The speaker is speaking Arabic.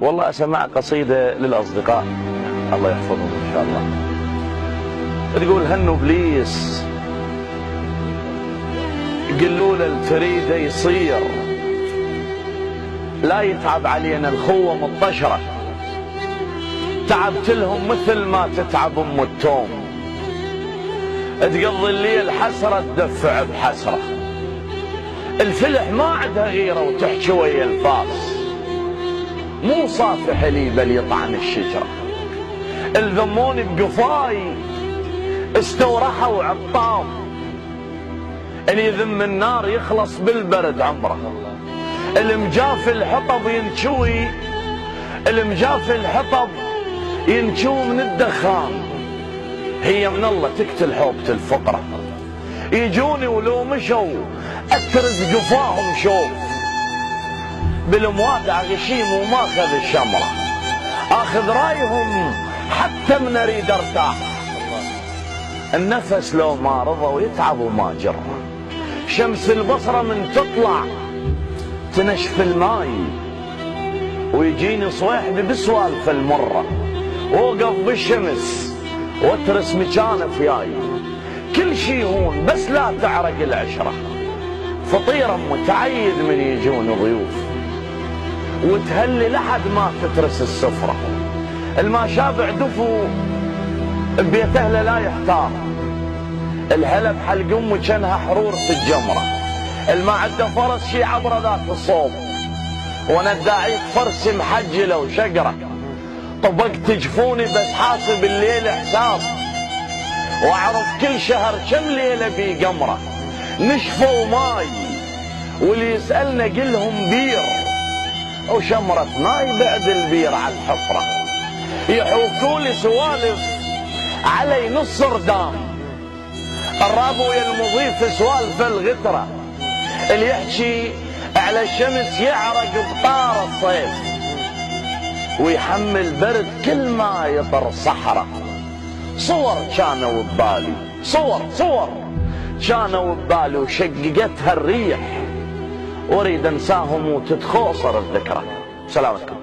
والله أسمع قصيدة للأصدقاء الله يحفظهم إن شاء الله. تقول هنو إبليس قلوا له الفريدة يصير لا يتعب علينا الخوة مطشرة، تعبت لهم مثل ما تتعب أم التوم، تقضي الليل حسرة تدفع بحسرة، الفلح ما عندها غيرة وتحكي ويا الفاس، مو صافح لي بل يطعن الشجرة، الذموني بقفاي استورحوا عطام، اللي يذم النار يخلص بالبرد عمره، المجاف الحطب ينشوي، المجاف الحطب ينشو من الدخان، هي من الله تقتل حوبة الفقرة، يجوني ولو مشوا اترز قفاهم شوف، بالموادع غشيم وما اخذ الشمرة، اخذ رايهم حتى من اريد ارتاح، النفس لو ما رضى ويتعب وما جره، شمس البصرة من تطلع تنشف الماي، ويجيني صويحبي بسوالف المرة، ووقف بالشمس واترس مكانه فياي، كل شي هون بس لا تعرق العشرة، فطيرة متعيد من يجون ضيوف، وتهلي لحد ما تترس السفرة، الما شابع دفو ببيت اهله لا يحتار، الهلا بحلق امه كانها حرور في الجمره، الما عنده فرس شي عبره ذاك الصوب، وانا الداعي فرسي محجله وشقره، طبقت جفوني بس حاسب الليل حساب، واعرف كل شهر كم ليله بي قمره، نشفوا ماي واللي يسالنا قلهم بير، وشمره ماي بعد البير على الحفره، يحوكولي سوالف علي نص ردام، الراب ويا المضيف سوالف الغتره، اللي يحكي على الشمس يعرق بطار الصيف، ويحمل برد كل ما يطر صحراء، صور كانوا ببالي، صور كانوا ببالي وشققتها الريح، واريد انساهم وتتخوصر الذكرى. سلامتكم.